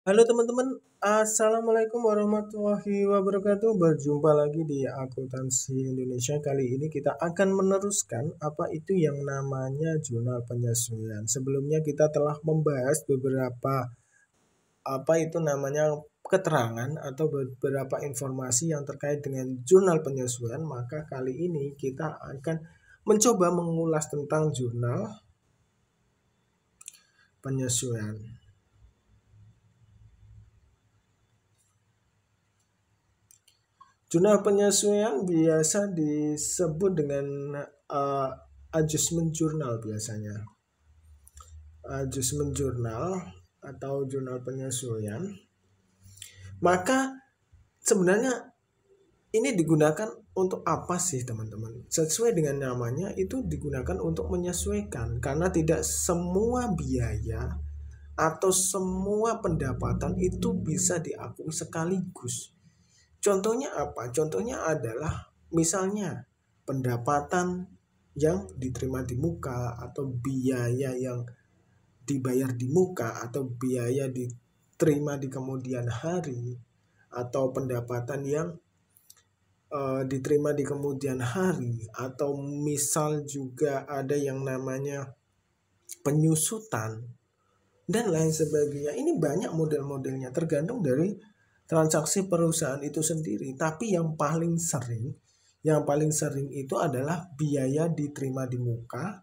Halo teman-teman, Assalamualaikum warahmatullahi wabarakatuh. Berjumpa lagi di Akuntansi Indonesia. Kali ini kita akan meneruskan apa itu yang namanya jurnal penyesuaian. Sebelumnya kita telah membahas beberapa apa itu namanya keterangan atau beberapa informasi yang terkait dengan jurnal penyesuaian. Maka kali ini kita akan mencoba mengulas tentang jurnal penyesuaian. Jurnal penyesuaian biasa disebut dengan uh, adjustment journal biasanya. Adjustment journal atau jurnal penyesuaian. Maka sebenarnya ini digunakan untuk apa sih teman-teman? Sesuai dengan namanya itu digunakan untuk menyesuaikan karena tidak semua biaya atau semua pendapatan itu bisa diakui sekaligus. Contohnya apa? Contohnya adalah misalnya pendapatan yang diterima di muka atau biaya yang dibayar di muka atau biaya diterima di kemudian hari atau pendapatan yang diterima di kemudian hari atau misal juga ada yang namanya penyusutan dan lain sebagainya. Ini banyak model-modelnya tergantung dari transaksi perusahaan itu sendiri. Tapi yang paling sering itu adalah biaya diterima di muka,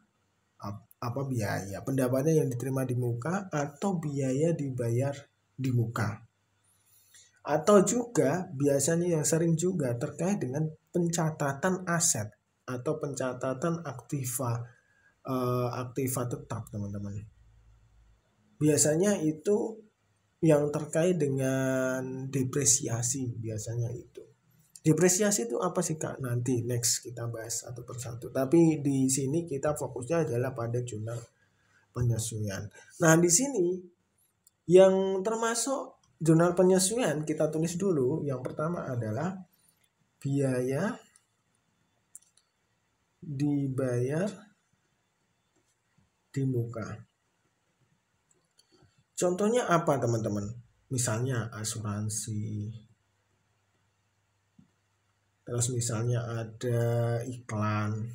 apa biaya pendapatnya yang diterima di muka atau biaya dibayar di muka. Atau juga biasanya yang sering juga terkait dengan pencatatan aset atau pencatatan aktiva tetap teman-teman. Biasanya itu yang terkait dengan depresiasi biasanya itu. Depresiasi itu apa sih Kak? Nanti next kita bahas satu persatu. Tapi di sini kita fokusnya adalah pada jurnal penyesuaian. Nah, di sini yang termasuk jurnal penyesuaian kita tulis dulu. Yang pertama adalah biaya dibayar di muka. Contohnya apa teman-teman? Misalnya asuransi. Terus misalnya ada iklan,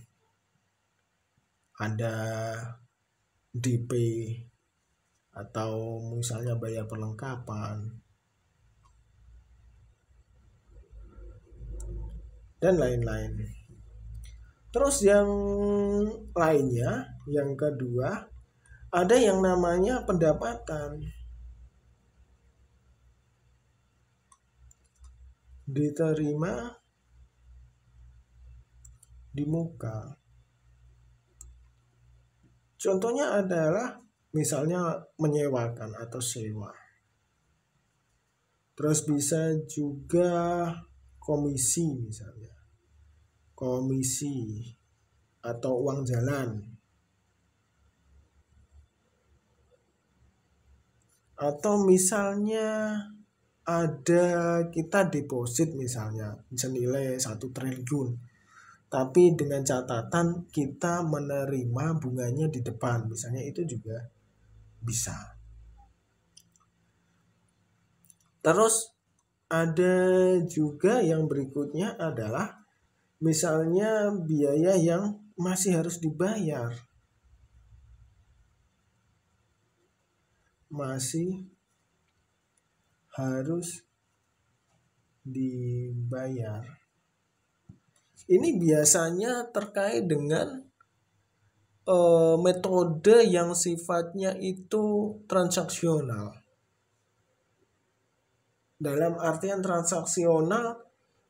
ada DP, atau misalnya bayar perlengkapan, dan lain-lain. Terus yang lainnya, yang kedua, ada yang namanya pendapatan. Diterima di muka. Contohnya adalah misalnya menyewakan atau sewa. Terus bisa juga komisi misalnya. Komisi atau uang jalan. Atau misalnya ada kita deposit misalnya senilai 1 triliun. Tapi dengan catatan kita menerima bunganya di depan. Misalnya itu juga bisa. Terus ada juga yang berikutnya adalah misalnya biaya yang masih harus dibayar. Masih harus dibayar. Ini biasanya terkait dengan metode yang sifatnya itu transaksional. Dalam artian transaksional,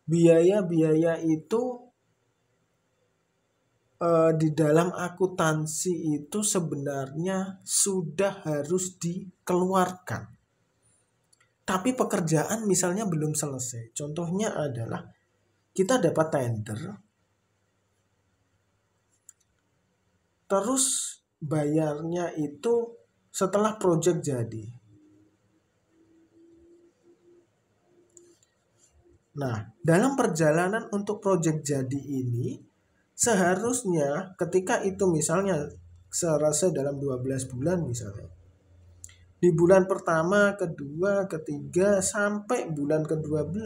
biaya-biaya itu di dalam akuntansi itu sebenarnya sudah harus dikeluarkan. Tapi pekerjaan misalnya belum selesai. Contohnya adalah kita dapat tender, terus bayarnya itu setelah proyek jadi. Nah, dalam perjalanan untuk proyek jadi ini, seharusnya ketika itu misalnya selesai dalam 12 bulan misalnya, di bulan pertama, kedua, ketiga, sampai bulan ke-12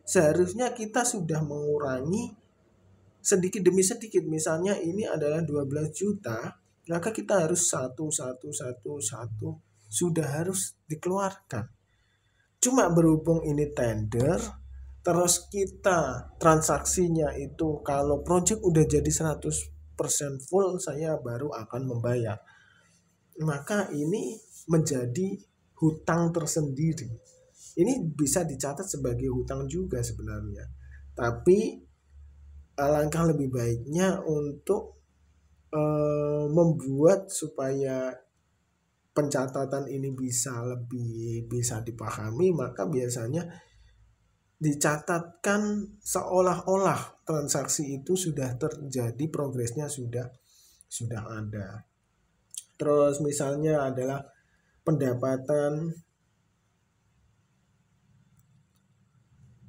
seharusnya kita sudah mengurangi sedikit demi sedikit. Misalnya ini adalah 12 juta, maka kita harus satu sudah harus dikeluarkan. Cuma berhubung ini tender, terus kita transaksinya itu kalau project udah jadi 100% full, saya baru akan membayar. Maka ini menjadi hutang tersendiri. Ini bisa dicatat sebagai hutang juga sebenarnya. Tapi alangkah lebih baiknya untuk membuat supaya pencatatan ini bisa dipahami, maka biasanya dicatatkan seolah-olah transaksi itu sudah terjadi, progresnya sudah ada. Terus misalnya adalah pendapatan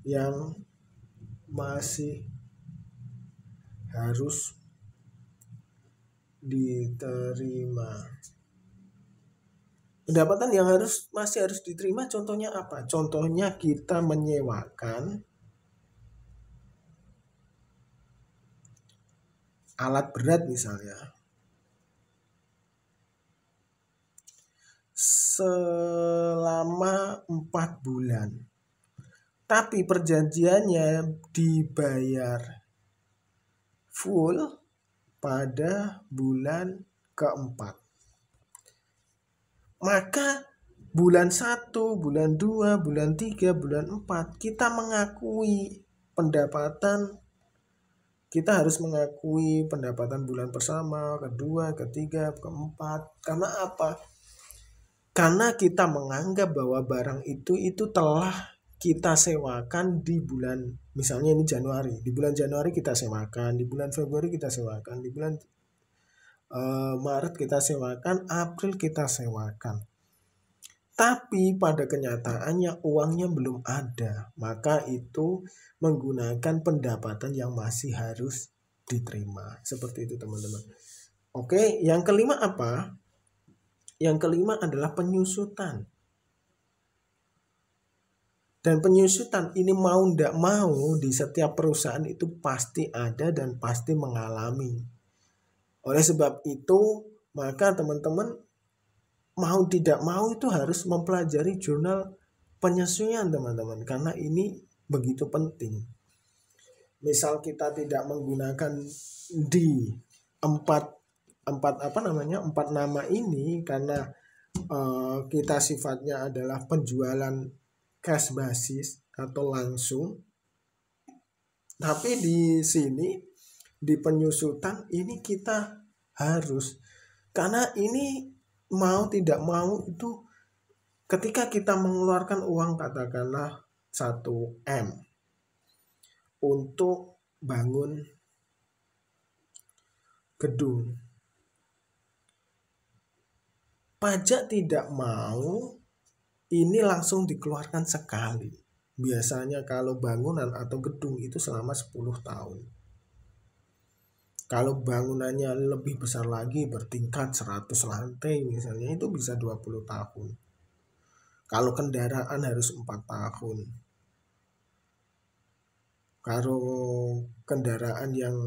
yang masih harus diterima. Pendapatan yang masih harus diterima contohnya apa? Contohnya kita menyewakan alat berat misalnya. Selama 4 bulan. Tapi perjanjiannya dibayar full pada bulan keempat. Maka bulan 1, bulan 2, bulan 3, bulan 4 kita mengakui pendapatan, kita harus mengakui pendapatan bulan pertama, kedua, ketiga, keempat. Karena apa? Karena kita menganggap bahwa barang itu telah kita sewakan di bulan, misalnya ini Januari, di bulan Januari kita sewakan, di bulan Februari kita sewakan, di bulan Maret kita sewakan, April kita sewakan. Tapi pada kenyataannya uangnya belum ada, maka itu menggunakan pendapatan yang masih harus diterima. Seperti itu teman-teman. Oke, yang kelima apa? Yang kelima adalah penyusutan. Dan penyusutan ini mau tidak mau di setiap perusahaan itu pasti ada dan pasti mengalami. Oleh sebab itu, maka teman-teman mau tidak mau itu harus mempelajari jurnal penyesuaian teman-teman. Karena ini begitu penting. Misal kita tidak menggunakan di empat nama ini karena kita sifatnya adalah penjualan cash basis atau langsung. Tapi di sini di penyusutan ini kita harus, karena ini mau tidak mau itu ketika kita mengeluarkan uang katakanlah 1M untuk bangun gedung, pajak tidak mau ini langsung dikeluarkan sekali. Biasanya kalau bangunan atau gedung itu selama 10 tahun. Kalau bangunannya lebih besar lagi bertingkat 100 lantai misalnya, itu bisa 20 tahun. Kalau kendaraan harus 4 tahun. Kalau kendaraan yang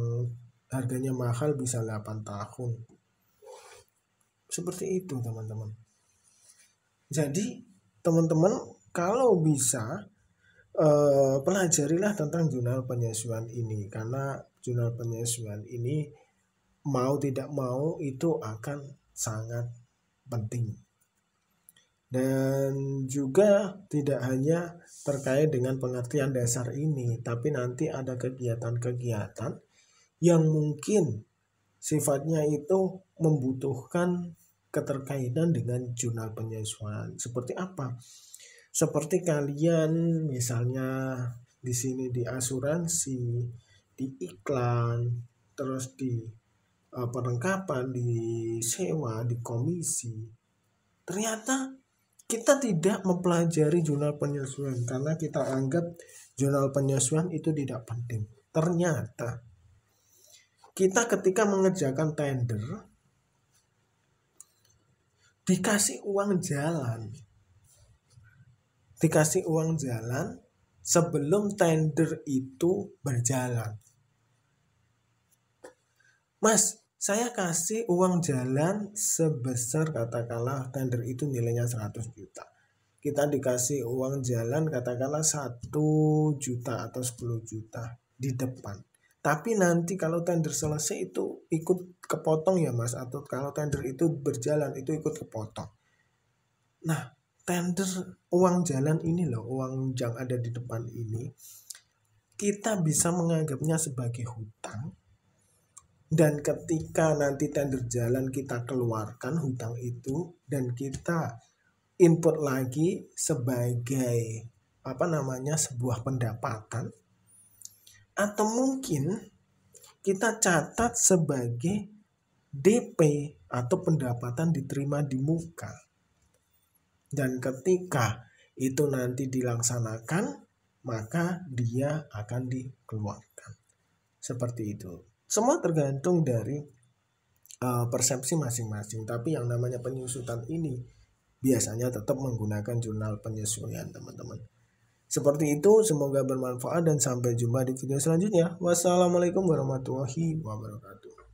harganya mahal bisa 8 tahun. Seperti itu teman-teman. Jadi teman-teman kalau bisa pelajarilah tentang jurnal penyesuaian ini, karena jurnal penyesuaian ini mau tidak mau itu akan sangat penting. Dan juga tidak hanya terkait dengan pengertian dasar ini, tapi nanti ada kegiatan-kegiatan yang mungkin sifatnya itu membutuhkan keterkaitan dengan jurnal penyesuaian. Seperti apa? Seperti kalian misalnya di sini di asuransi, di iklan, terus di perlengkapan, di sewa, di komisi. Ternyata kita tidak mempelajari jurnal penyesuaian karena kita anggap jurnal penyesuaian itu tidak penting. Ternyata kita ketika mengerjakan tender, dikasih uang jalan. Dikasih uang jalan sebelum tender itu berjalan. Mas, saya kasih uang jalan sebesar katakanlah tender itu nilainya 100 juta. Kita dikasih uang jalan katakanlah 1 juta atau 10 juta di depan. Tapi nanti kalau tender selesai itu ikut kepotong ya Mas, atau kalau tender itu berjalan itu ikut kepotong. Nah, tender uang jalan ini loh, uang yang ada di depan ini, kita bisa menganggapnya sebagai hutang. Dan ketika nanti tender jalan kita keluarkan hutang itu dan kita input lagi sebagai sebuah pendapatan, atau mungkin kita catat sebagai DP atau pendapatan diterima di muka. Dan ketika itu nanti dilaksanakan, maka dia akan dikeluarkan. Seperti itu. Semua tergantung dari persepsi masing-masing. Tapi yang namanya penyusutan ini biasanya tetap menggunakan jurnal penyesuaian, teman-teman. Seperti itu, semoga bermanfaat dan sampai jumpa di video selanjutnya. Wassalamualaikum warahmatullahi wabarakatuh.